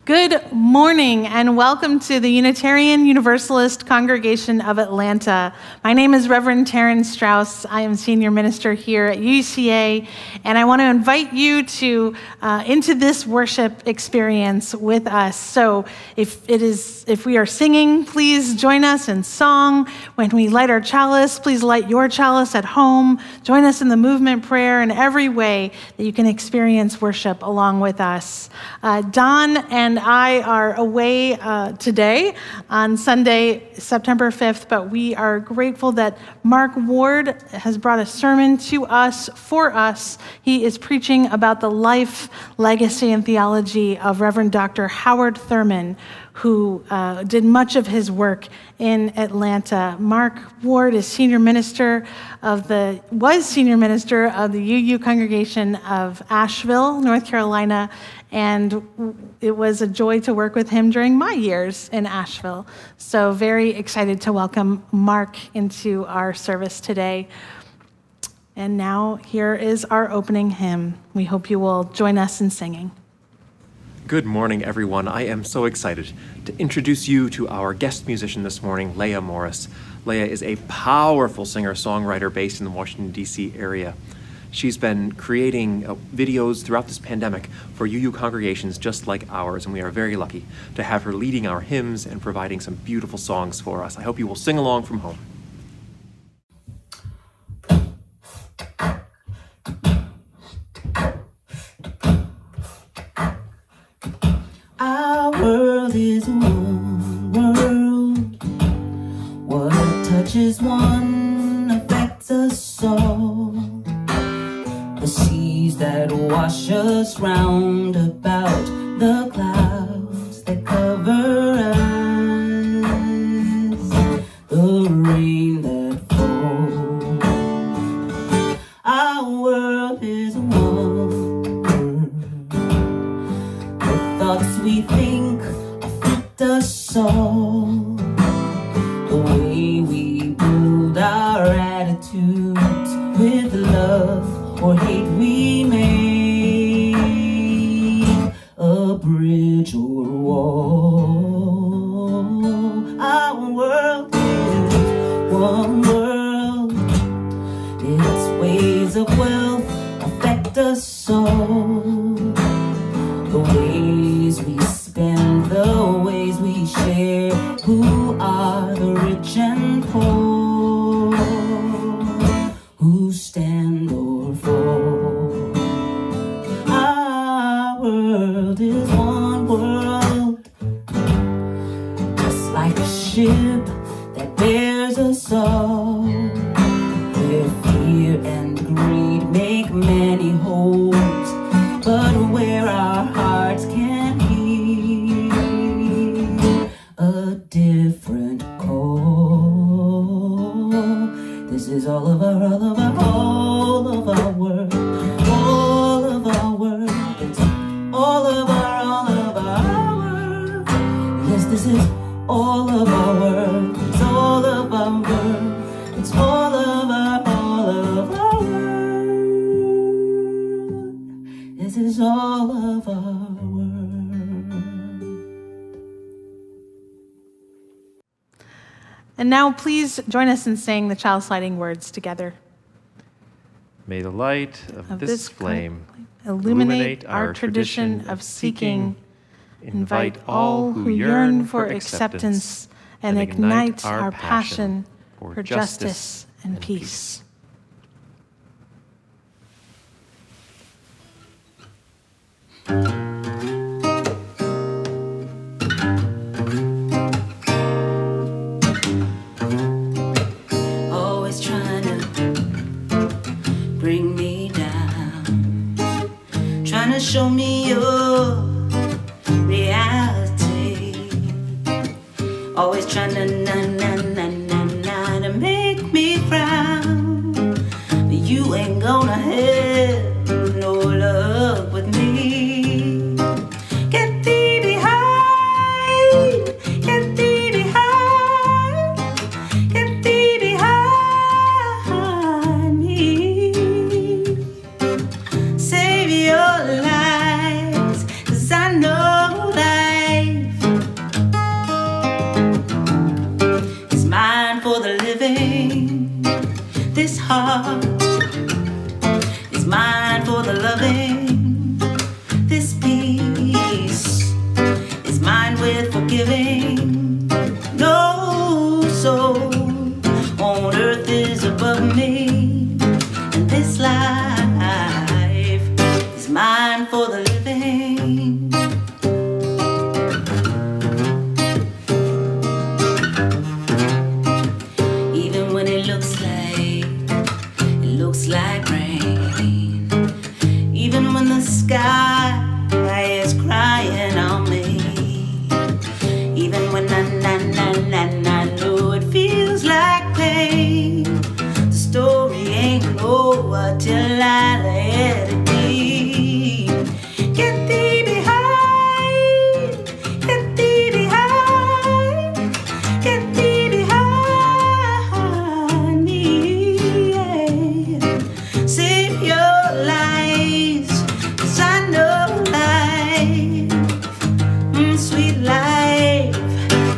Good morning and welcome to the Unitarian Universalist Congregation of Atlanta. My name is Reverend Taryn Strauss. I am senior minister here at UUCA, and I want to invite you to into this worship experience with us. So if we are singing, please join us in song. When we light our chalice, please light your chalice at home. Join us in the movement prayer in every way that you can experience worship along with us. Don and I are away today on Sunday, September 5th, but we are grateful that Mark Ward has brought a sermon to us, for us. He is preaching about the life, legacy, and theology of Reverend Dr. Howard Thurman, who did much of his work in Atlanta. Mark Ward is senior minister of the UU congregation of Asheville, North Carolina, and it was a joy to work with him during my years in Asheville. So very excited to welcome Mark into our service today. And now here is our opening hymn. We hope you will join us in singing. Good morning, everyone. I am so excited to introduce you to our guest musician this morning, Leah Morris. Leah is a powerful singer-songwriter based in the Washington, D.C. area. She's been creating videos throughout this pandemic for UU congregations just like ours, and we are very lucky to have her leading our hymns and providing some beautiful songs for us. I hope you will sing along from home. Our world is one world. What touches one affects us all. The seas that wash us round about, the clouds that cover us, the rain that falls. Our world is one. The thoughts we think affect us all. The way we build our attitudes with love or hate we make, a bridge or a wall. Our world is one world. Its ways of wealth affect us all. The ways we spend, the ways we share, who are the rich and poor, who stand or fall. Our world is one world, just like a ship that bears us all, where fear and greed make many holes, but where our hearts can hear a different call. This is all of our world, all of our world. It's all of our world. Yes, this is all of our world. It's all of our world. It's all of our world. This is all of our world. And now please join us in saying the chalice lighting words together. May the light of this flame illuminate our tradition of seeking, invite all who yearn for acceptance, and ignite our passion for justice and peace. Always trying to bring me down, trying to show me your reality. Always trying to to make me frown, but you ain't gonna have no luck with me. Get thee behind, get thee behind, get thee behind me. Save your lives, 'cause I know that peace is mine with forgiving. No soul on earth is above me, and this life is mine for the living. Even when it looks like rain, even when the sky is crying on me, even when I know it feels like pain, the story ain't over till I let it be. Get thee behind, get thee behind, get thee behind me, yeah. Save your lives, 'cause I know life, sweet life,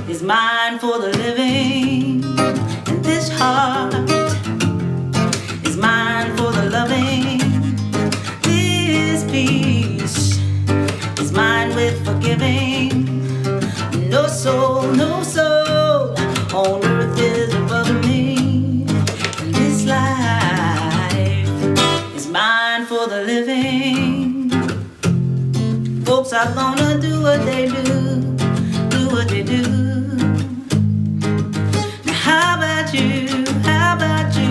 is mine for the living. And this heart is mine for the loving. This peace is mine with forgiving. No soul on earth is above me. And this life is mine for the living. Folks are gonna do what they do what they do. Now how about you, how about you?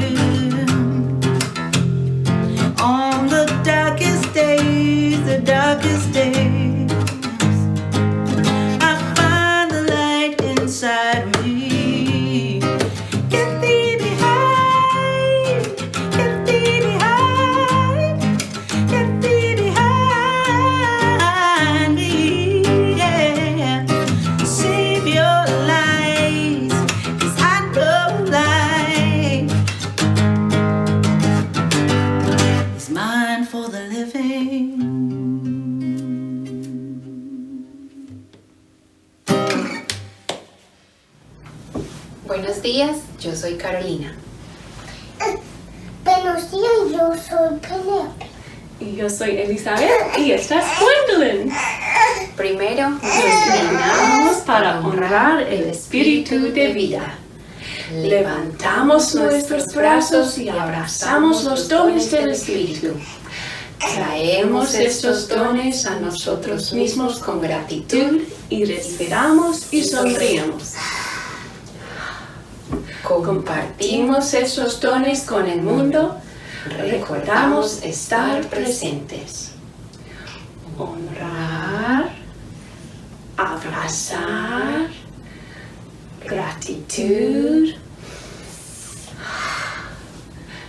On the darkest days, I find the light inside me. Get thee behind, get thee behind, get thee behind me, yeah. Save your lives, 'cause I know life is mine for the living. Buenos días, yo soy Carolina. Buenos días, yo soy Penelope. Y yo soy Elizabeth y esta es Gwendolyn. Primero, Nos inclinamos para honrar el espíritu de vida. Levantamos nuestros brazos y abrazamos los dones del espíritu. Traemos estos dones a nosotros mismos con gratitud y respiramos y sonreímos. Compartimos esos dones con el mundo. Recordamos estar presentes. Honrar, abrazar, gratitud,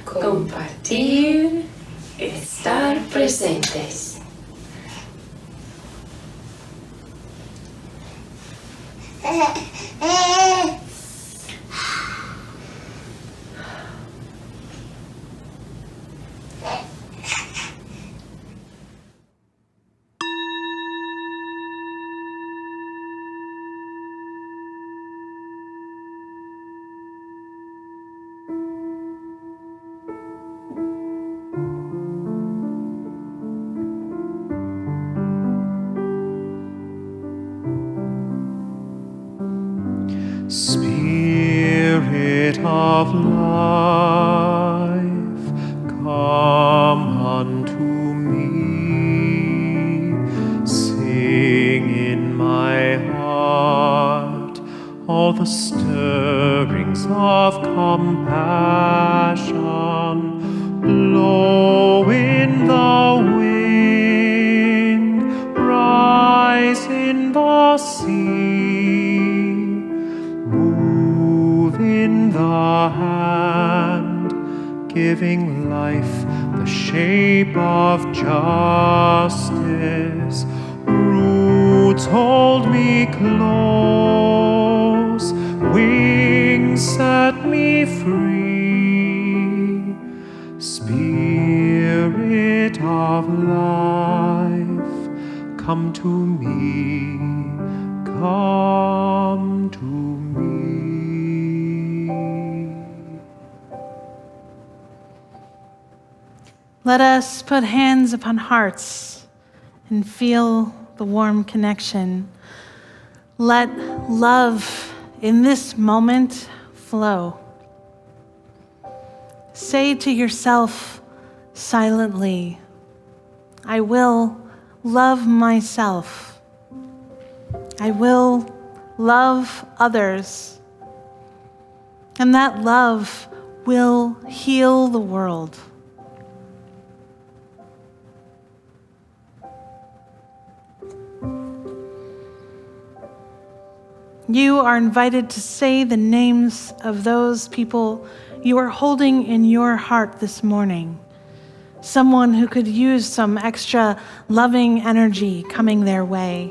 compartir, estar presentes. Spirit of life, come unto me. Sing in my heart all the stirrings of compassion. Blow in the wind, rise in the sea, move in the hand, giving life the shape of justice. Roots hold me close, wings set me free. Spirit of life, come to me, come to me. Let us put hands upon hearts and feel the warm connection. Let love in this moment flow. Say to yourself silently, I will love myself. I will love others. And that love will heal the world. You are invited to say the names of those people you are holding in your heart this morning. Someone who could use some extra loving energy coming their way.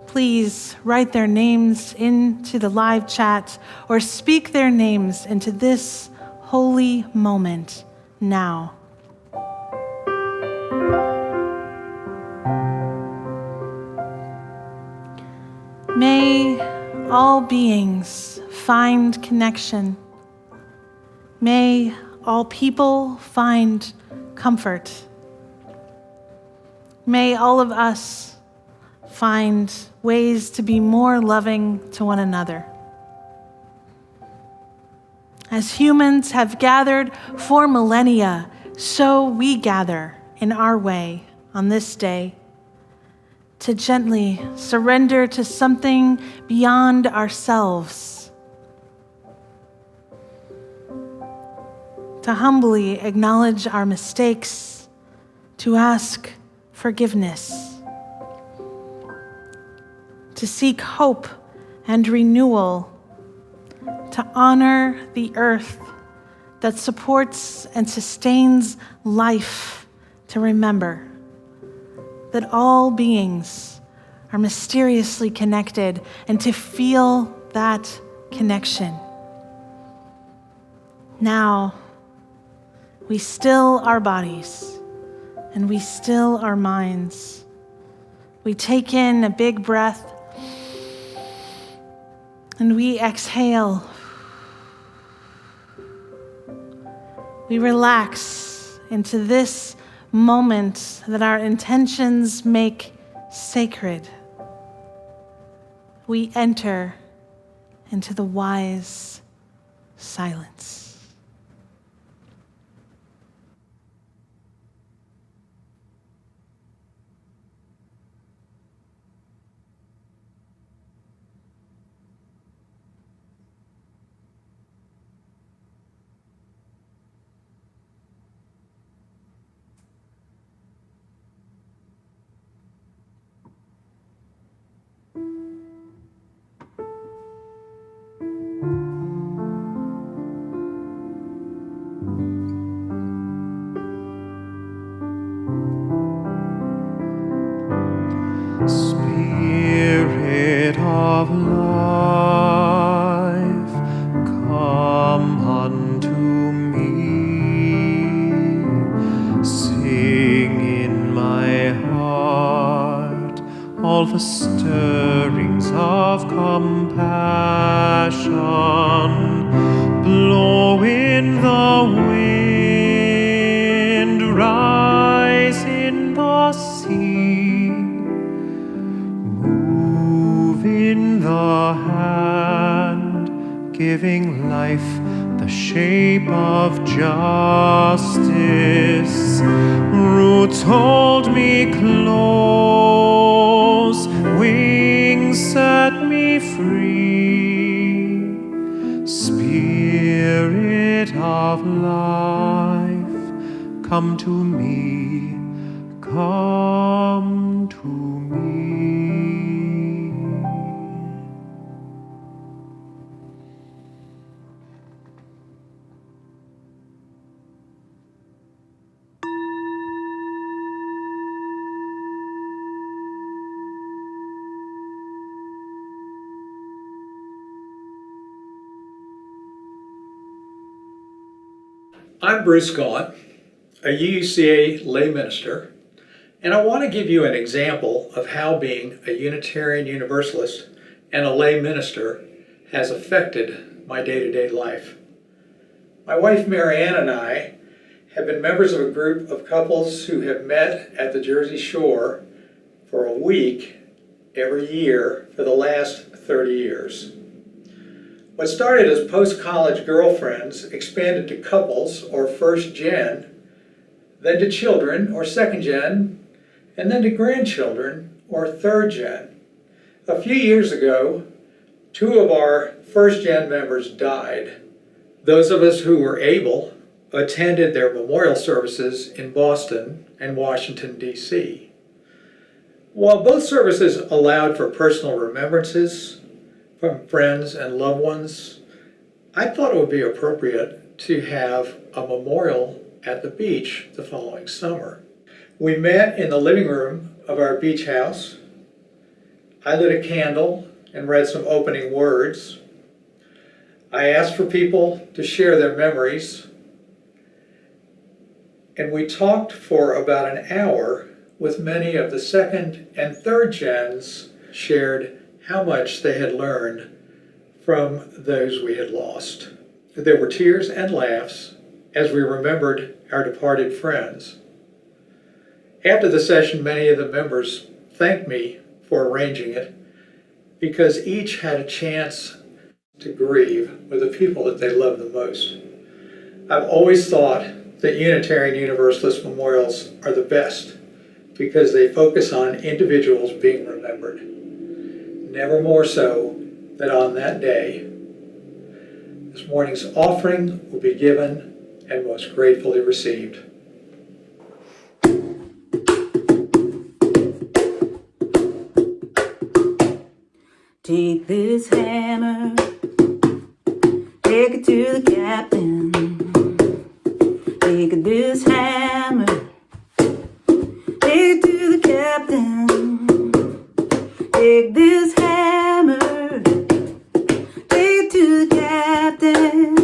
Please write their names into the live chat or speak their names into this holy moment now. May all beings find connection. May all people find comfort. May all of us find ways to be more loving to one another. As humans have gathered for millennia, so we gather in our way on this day to gently surrender to something beyond ourselves, to humbly acknowledge our mistakes, to ask forgiveness, to seek hope and renewal, to honor the earth that supports and sustains life, to remember that all beings are mysteriously connected, and to feel that connection. Now, we still our bodies and we still our minds. We take in a big breath and we exhale. We relax into this moment that our intentions make sacred. We enter into the wise silence. Spirit of life, come unto me. Sing in my heart all the stirrings of compassion. Blow in the wind, rise in the sea. Move in the hand, giving life the shape of justice. Roots hold me close, wings set me free. Spirit of life, come to me, come to me. I'm Bruce Gaunt, a UUCA lay minister, and I want to give you an example of how being a Unitarian Universalist and a lay minister has affected my day-to-day life. My wife Marianne and I have been members of a group of couples who have met at the Jersey Shore for a week every year for the last 30 years. What started as post-college girlfriends expanded to couples or first gen, then to children or second gen, and then to grandchildren or third gen. A few years ago, 2 of our first gen members died. Those of us who were able attended their memorial services in Boston and Washington, D.C. While both services allowed for personal remembrances from friends and loved ones, I thought it would be appropriate to have a memorial at the beach the following summer. We met in the living room of our beach house. I lit a candle and read some opening words. I asked for people to share their memories, and we talked for about an hour with many of the second and third gens, shared how much they had learned from those we had lost. There were tears and laughs as we remembered our departed friends. After the session, many of the members thanked me for arranging it because each had a chance to grieve with the people that they loved the most. I've always thought that Unitarian Universalist memorials are the best because they focus on individuals being remembered. Never more so than on that day. This morning's offering will be given and most gratefully received. Take this hammer, take it to the captain. Take this hammer, take it to the captain. Take this hammer, take it to the captain.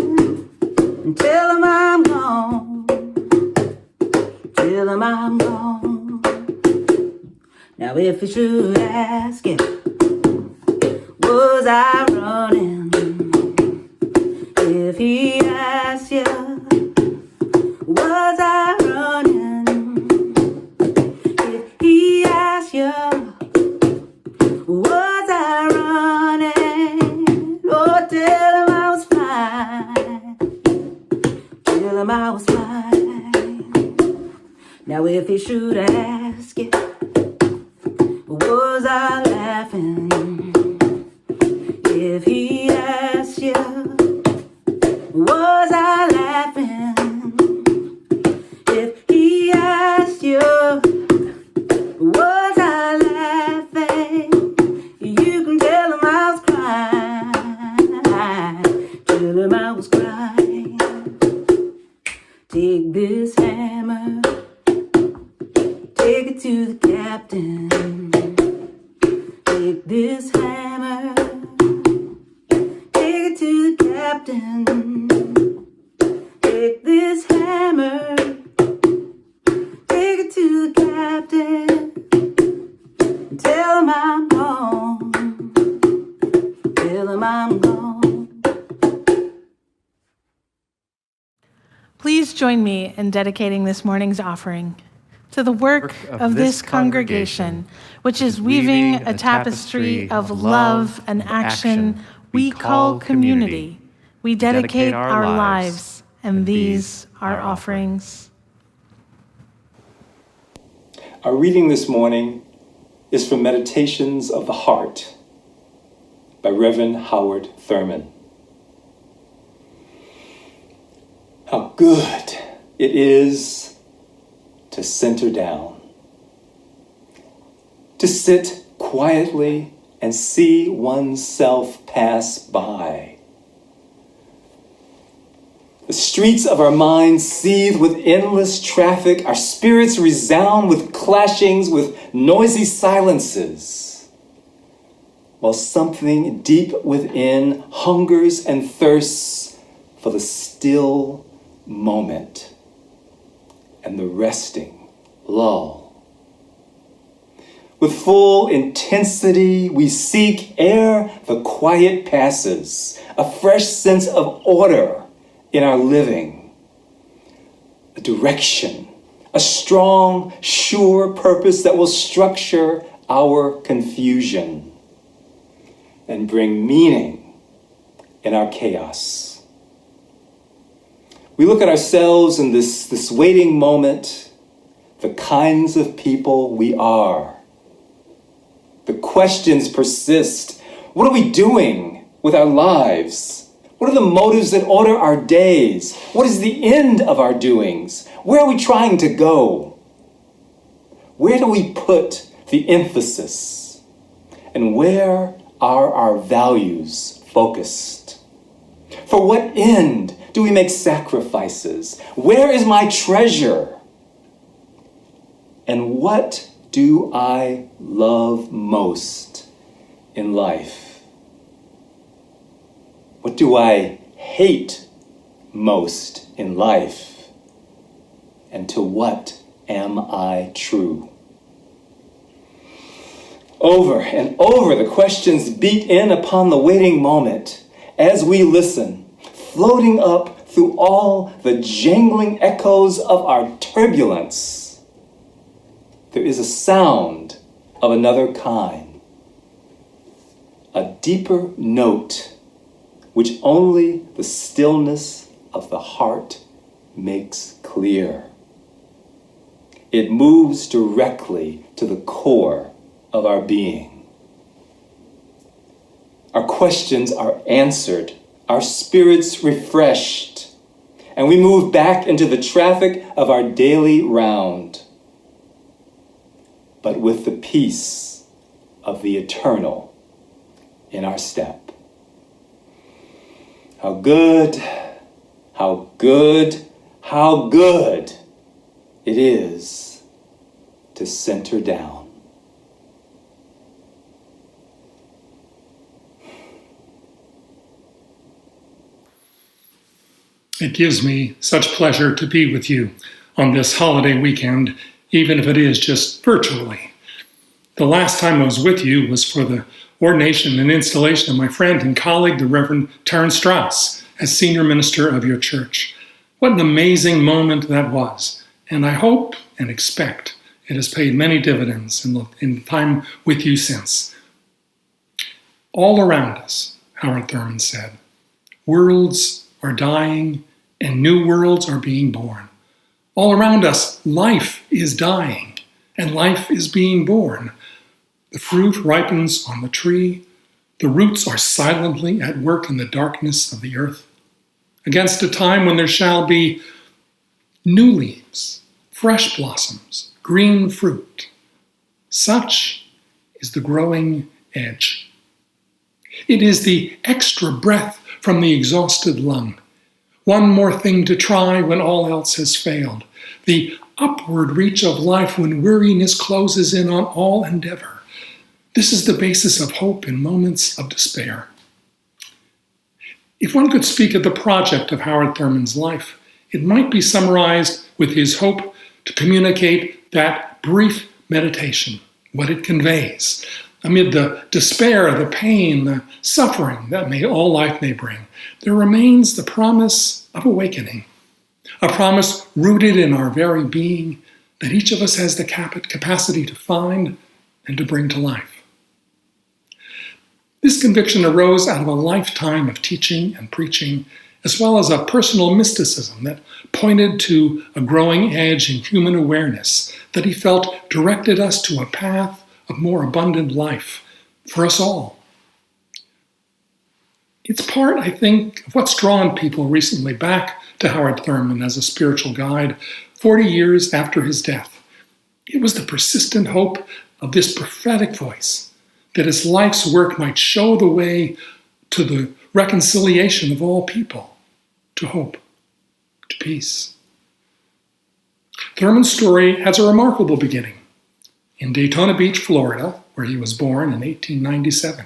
And tell him I'm gone, tell him I'm gone. Now if you should ask him, was I running? If he asks you, was I running? If he asks you, was I running? Oh, tell him I was fine. Tell him I was fine. Now if he should ask you, was I laughing? If he asks you, was I laughing? If he asks you, was I laughing? You can tell him I was crying. Tell him I was crying. Take this hammer, take it to the captain. Take this hammer, take it to the captain. Take this hammer, take it to the captain. Tell him I'm gone, tell him I'm gone. Please join me in dedicating this morning's offering to the work of this congregation, which is weaving a tapestry of love and action we call community. We dedicate our lives, and these are offerings. Our reading this morning is from Meditations of the Heart by Reverend Howard Thurman. How good it is to center down, to sit quietly and see oneself pass by. The streets of our minds seethe with endless traffic. Our spirits resound with clashings, with noisy silences, while something deep within hungers and thirsts for the still moment and the resting lull. With full intensity, we seek ere the quiet passes, a fresh sense of order in our living, a direction, a strong, sure purpose that will structure our confusion and bring meaning in our chaos. We look at ourselves in this waiting moment, the kinds of people we are. The questions persist. What are we doing with our lives? What are the motives that order our days? What is the end of our doings? Where are we trying to go? Where do we put the emphasis? And where are our values focused? For what end do we make sacrifices? Where is my treasure? And what do I love most in life? What do I hate most in life? And to what am I true? Over and over, the questions beat in upon the waiting moment as we listen, floating up through all the jangling echoes of our turbulence. There is a sound of another kind, a deeper note which only the stillness of the heart makes clear. It moves directly to the core of our being. Our questions are answered, our spirits refreshed, and we move back into the traffic of our daily round, but with the peace of the eternal in our step. How good, how good, how good it is to center down. It gives me such pleasure to be with you on this holiday weekend, even if it is just virtually. The last time I was with you was for the ordination and installation of my friend and colleague, the Reverend Taryn Strauss, as senior minister of your church. What an amazing moment that was, and I hope and expect it has paid many dividends in time with you since. All around us, Howard Thurman said, worlds are dying and new worlds are being born. All around us, life is dying and life is being born. The fruit ripens on the tree. The roots are silently at work in the darkness of the earth, against a time when there shall be new leaves, fresh blossoms, green fruit. Such is the growing edge. It is the extra breath from the exhausted lung. One more thing to try when all else has failed. The upward reach of life when weariness closes in on all endeavor. This is the basis of hope in moments of despair. If one could speak of the project of Howard Thurman's life, it might be summarized with his hope to communicate that brief meditation, what it conveys. Amid the despair, the pain, the suffering that all life may bring, there remains the promise of awakening, a promise rooted in our very being that each of us has the capacity to find and to bring to life. This conviction arose out of a lifetime of teaching and preaching, as well as a personal mysticism that pointed to a growing edge in human awareness that he felt directed us to a path of more abundant life for us all. It's part, I think, of what's drawn people recently back to Howard Thurman as a spiritual guide 40 years after his death. It was the persistent hope of this prophetic voice that his life's work might show the way to the reconciliation of all people, to hope, to peace. Thurman's story has a remarkable beginning. In Daytona Beach, Florida, where he was born in 1897.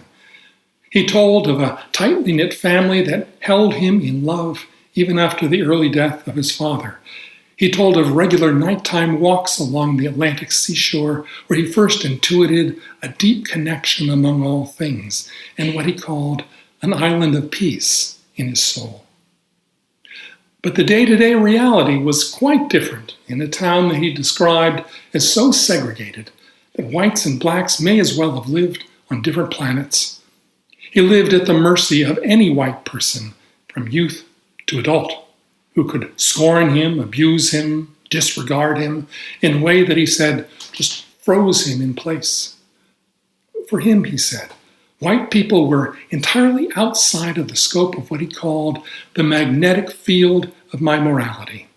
He told of a tightly knit family that held him in love even after the early death of his father. He told of regular nighttime walks along the Atlantic seashore where he first intuited a deep connection among all things and what he called an island of peace in his soul. But the day-to-day reality was quite different in a town that he described as so segregated, that whites and blacks may as well have lived on different planets. He lived at the mercy of any white person, from youth to adult, who could scorn him, abuse him, disregard him in a way that he said just froze him in place. For him, he said, white people were entirely outside of the scope of what he called the magnetic field of my morality.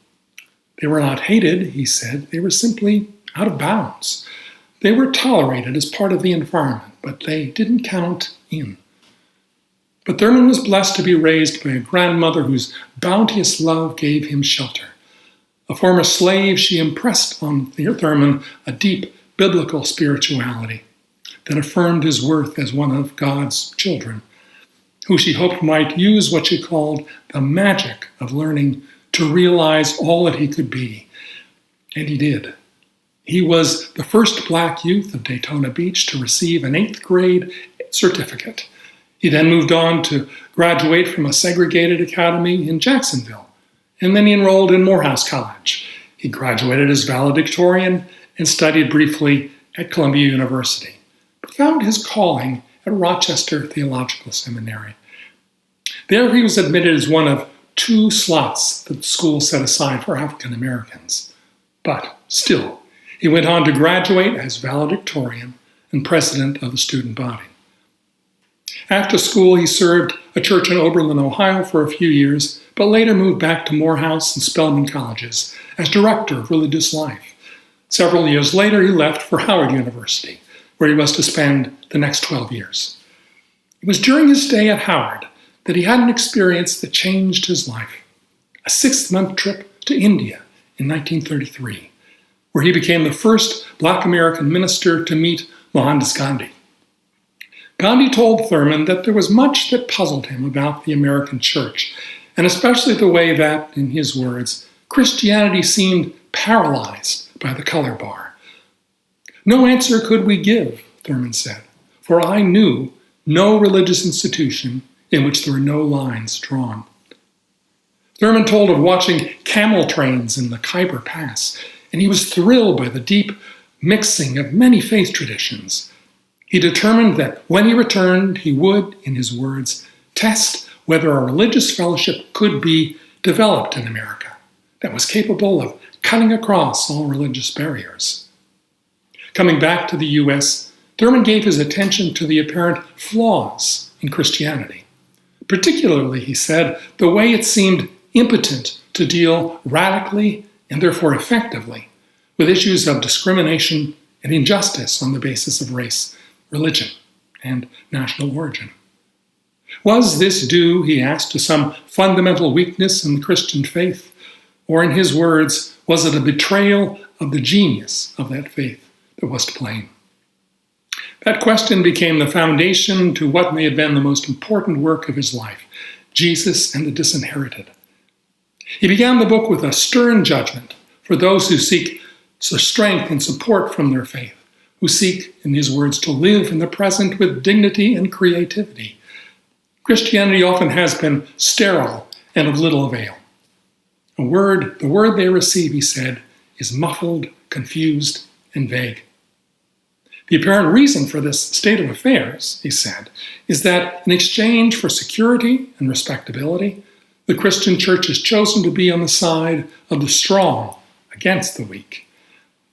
They were not hated, he said, they were simply out of bounds. They were tolerated as part of the environment, but they didn't count in. But Thurman was blessed to be raised by a grandmother whose bounteous love gave him shelter. A former slave, she impressed on Thurman a deep biblical spirituality that affirmed his worth as one of God's children, who she hoped might use what she called the magic of learning to realize all that he could be. And he did. He was the first black youth of Daytona Beach to receive an 8th grade certificate. He then moved on to graduate from a segregated academy in Jacksonville, and then he enrolled in Morehouse College. He graduated as valedictorian and studied briefly at Columbia University, but found his calling at Rochester Theological Seminary. There he was admitted as one of 2 slots that the school set aside for African Americans. But still, he went on to graduate as valedictorian and president of the student body. After school, he served a church in Oberlin, Ohio for a few years, but later moved back to Morehouse and Spelman colleges as director of religious life. Several years later, he left for Howard University, where he was to spend the next 12 years. It was during his stay at Howard that he had an experience that changed his life, a 6-month trip to India in 1933, where he became the first Black American minister to meet Mohandas Gandhi. Gandhi told Thurman that there was much that puzzled him about the American church, and especially the way that, in his words, Christianity seemed paralyzed by the color bar. No answer could we give, Thurman said, for I knew no religious institution in which there were no lines drawn. Thurman told of watching camel trains in the Khyber Pass, and he was thrilled by the deep mixing of many faith traditions. He determined that when he returned, he would, in his words, test whether a religious fellowship could be developed in America that was capable of cutting across all religious barriers. Coming back to the U.S., Thurman gave his attention to the apparent flaws in Christianity. Particularly, he said, the way it seemed impotent to deal radically and therefore effectively with issues of discrimination and injustice on the basis of race, religion, and national origin. Was this due, he asked, to some fundamental weakness in the Christian faith? Or in his words, was it a betrayal of the genius of that faith that was to blame? That question became the foundation to what may have been the most important work of his life, Jesus and the Disinherited. He began the book with a stern judgment for those who seek strength and support from their faith, who seek, in his words, to live in the present with dignity and creativity. Christianity often has been sterile and of little avail. The word they receive, he said, is muffled, confused, and vague. The apparent reason for this state of affairs, he said, is that in exchange for security and respectability, the Christian church has chosen to be on the side of the strong against the weak.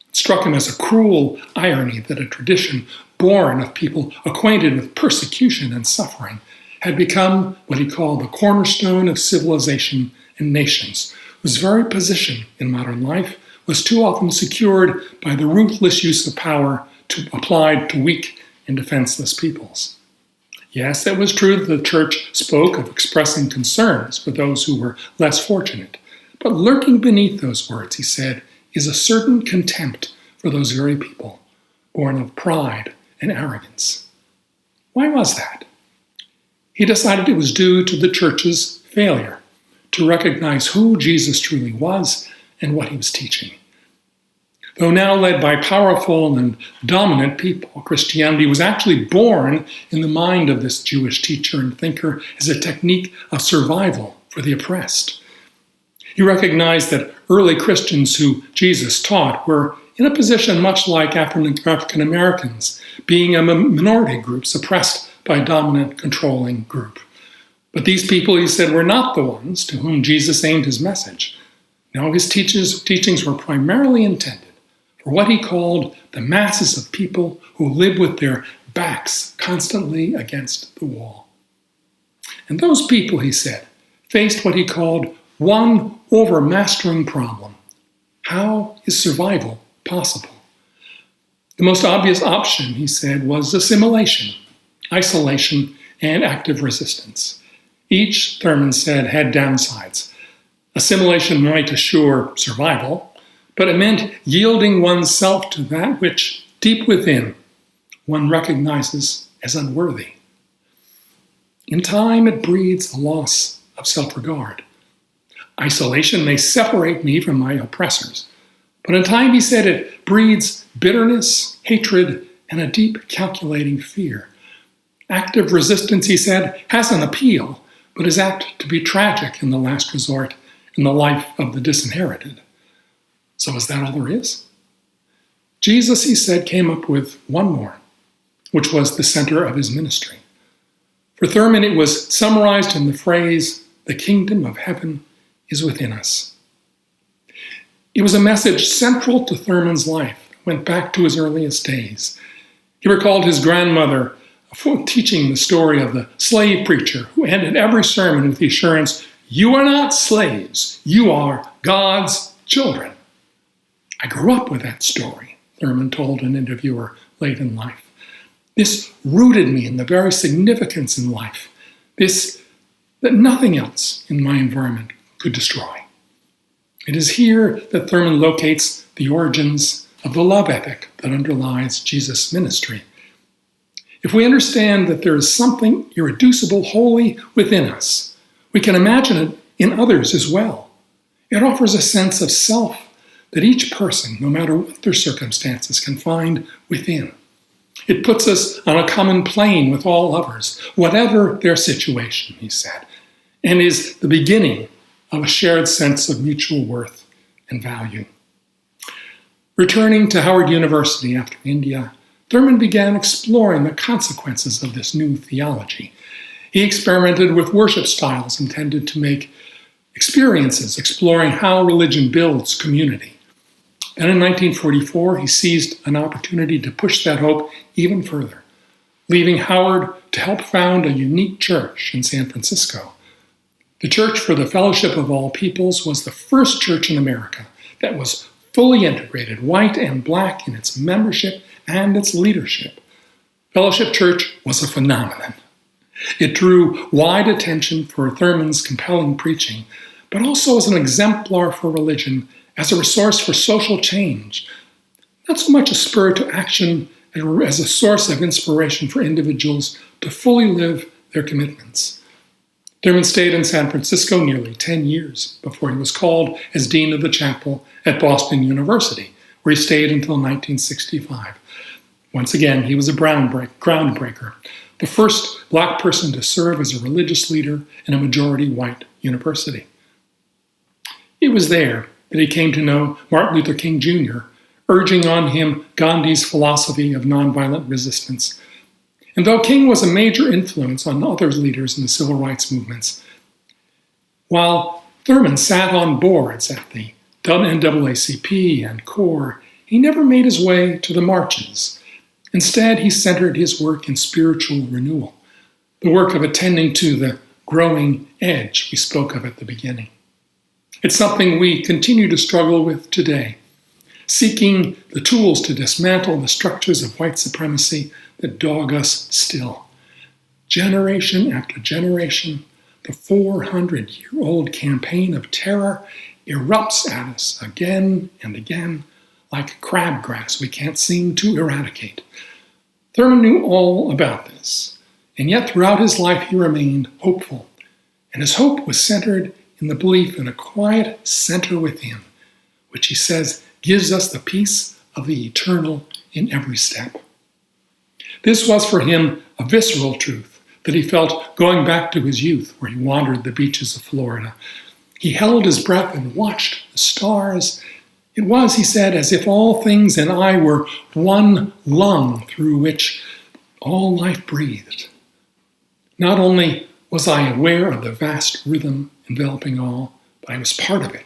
It struck him as a cruel irony that a tradition born of people acquainted with persecution and suffering had become what he called the cornerstone of civilization and nations, whose very position in modern life was too often secured by the ruthless use of power applied to weak and defenseless peoples. Yes, it was true that the church spoke of expressing concerns for those who were less fortunate, but lurking beneath those words, he said, is a certain contempt for those very people, born of pride and arrogance. Why was that? He decided it was due to the church's failure to recognize who Jesus truly was and what he was teaching. Though now led by powerful and dominant people, Christianity was actually born in the mind of this Jewish teacher and thinker as a technique of survival for the oppressed. He recognized that early Christians who Jesus taught were in a position much like African Americans, being a minority group suppressed by a dominant controlling group. But these people, he said, were not the ones to whom Jesus aimed his message. No, his teachings were primarily intended for what he called the masses of people who live with their backs constantly against the wall. And those people, he said, faced what he called one overmastering problem. How is survival possible? The most obvious option, he said, was assimilation, isolation, and active resistance. Each, Thurman said, had downsides. Assimilation might assure survival, but it meant yielding oneself to that which, deep within, one recognizes as unworthy. In time, it breeds a loss of self-regard. Isolation may separate me from my oppressors, but in time, he said, it breeds bitterness, hatred, and a deep calculating fear. Active resistance, he said, has an appeal, but is apt to be tragic in the last resort in the life of the disinherited. So is that all there is? Jesus, he said, came up with one more, which was the center of his ministry. For Thurman, it was summarized in the phrase, "The kingdom of heaven is within us." It was a message central to Thurman's life, went back to his earliest days. He recalled his grandmother teaching the story of the slave preacher who ended every sermon with the assurance, "You are not slaves, you are God's children." I grew up with that story, Thurman told an interviewer late in life. This rooted me in the very significance in life, this that nothing else in my environment could destroy. It is here that Thurman locates the origins of the love ethic that underlies Jesus' ministry. If we understand that there is something irreducible, holy within us, we can imagine it in others as well. It offers a sense of self that each person, no matter what their circumstances, can find within. It puts us on a common plane with all others, whatever their situation, he said, and is the beginning of a shared sense of mutual worth and value. Returning to Howard University after India, Thurman began exploring the consequences of this new theology. He experimented with worship styles intended to make experiences exploring how religion builds community. Then in 1944, he seized an opportunity to push that hope even further, leaving Howard to help found a unique church in San Francisco. The Church for the Fellowship of All Peoples was the first church in America that was fully integrated, white and black in its membership and its leadership. Fellowship Church was a phenomenon. It drew wide attention for Thurman's compelling preaching, but also as an exemplar for religion, as a resource for social change, not so much a spur to action as a source of inspiration for individuals to fully live their commitments. Thurman stayed in San Francisco nearly 10 years before he was called as Dean of the Chapel at Boston University, where he stayed until 1965. Once again, he was a groundbreaker, the first black person to serve as a religious leader in a majority white university. It was there that he came to know Martin Luther King Jr., urging on him Gandhi's philosophy of nonviolent resistance. And though King was a major influence on other leaders in the civil rights movements, while Thurman sat on boards at the NAACP and CORE, he never made his way to the marches. Instead, he centered his work in spiritual renewal, the work of attending to the growing edge we spoke of at the beginning. It's something we continue to struggle with today, seeking the tools to dismantle the structures of white supremacy that dog us still. Generation after generation, the 400-year-old campaign of terror erupts at us again and again like crabgrass we can't seem to eradicate. Thurman knew all about this, and yet throughout his life he remained hopeful, and his hope was centered in the belief in a quiet center within, which he says gives us the peace of the eternal in every step. This was for him a visceral truth that he felt going back to his youth, where he wandered the beaches of Florida. He held his breath and watched the stars, It was, he said, as if all things and I were one lung through which all life breathed. Not only was I aware of the vast rhythm enveloping all, but I was part of it,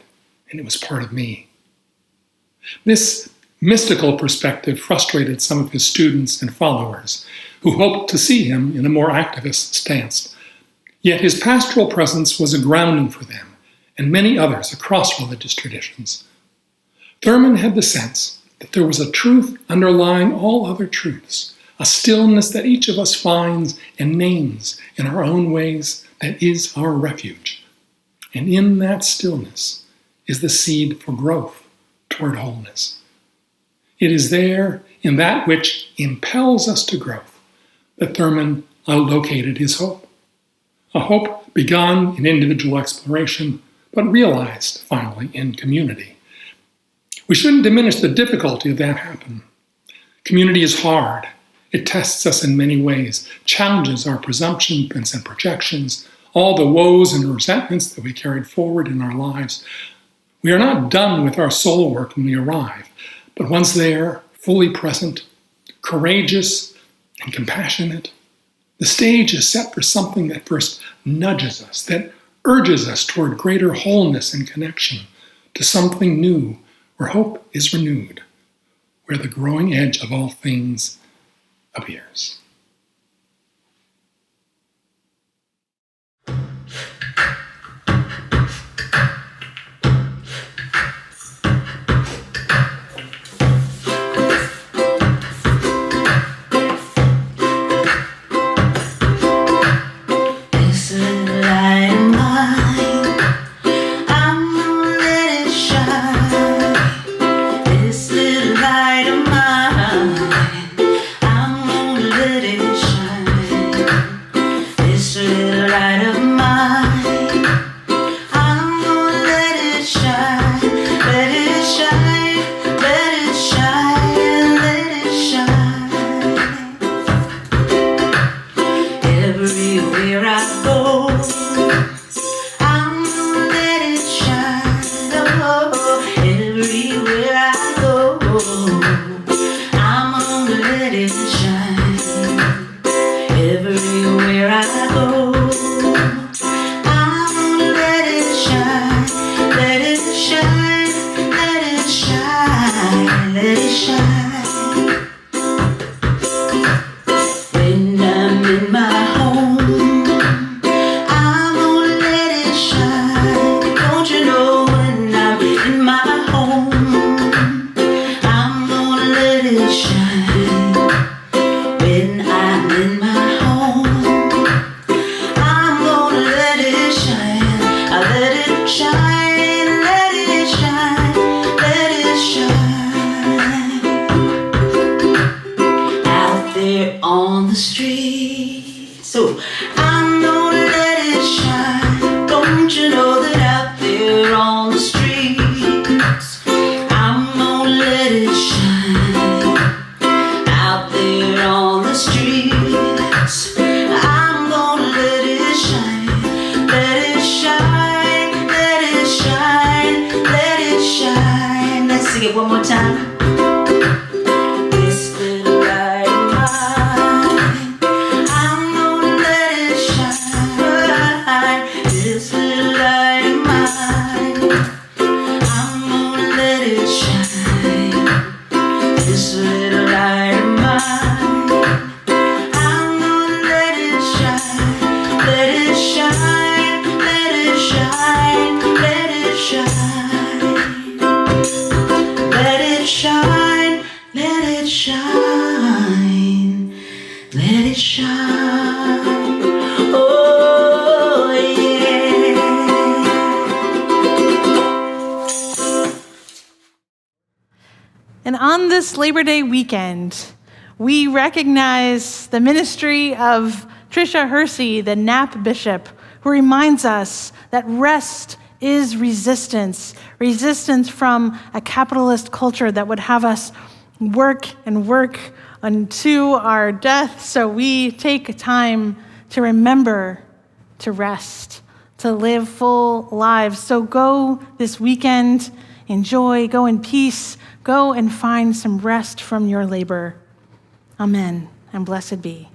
and it was part of me. This mystical perspective frustrated some of his students and followers, who hoped to see him in a more activist stance. Yet his pastoral presence was a grounding for them, and many others across religious traditions. Thurman had the sense that there was a truth underlying all other truths, a stillness that each of us finds and names in our own ways that is our refuge. And in that stillness is the seed for growth toward wholeness. It is there, in that which impels us to growth, that Thurman located his hope. A hope begun in individual exploration, but realized finally in community. We shouldn't diminish the difficulty of that happening. Community is hard. It tests us in many ways, challenges our presumptions and projections, all the woes and resentments that we carried forward in our lives. We are not done with our soul work when we arrive, but once there, fully present, courageous, and compassionate, the stage is set for something that first nudges us, that urges us toward greater wholeness and connection, to something new, where hope is renewed, where the growing edge of all things appears. And on this Labor Day weekend, we recognize the ministry of Tricia Hersey, the Knapp Bishop, who reminds us that rest is resistance from a capitalist culture that would have us work and work unto our death. So we take time to remember to rest, to live full lives. So go this weekend in joy, go in peace, go and find some rest from your labor. Amen, and blessed be.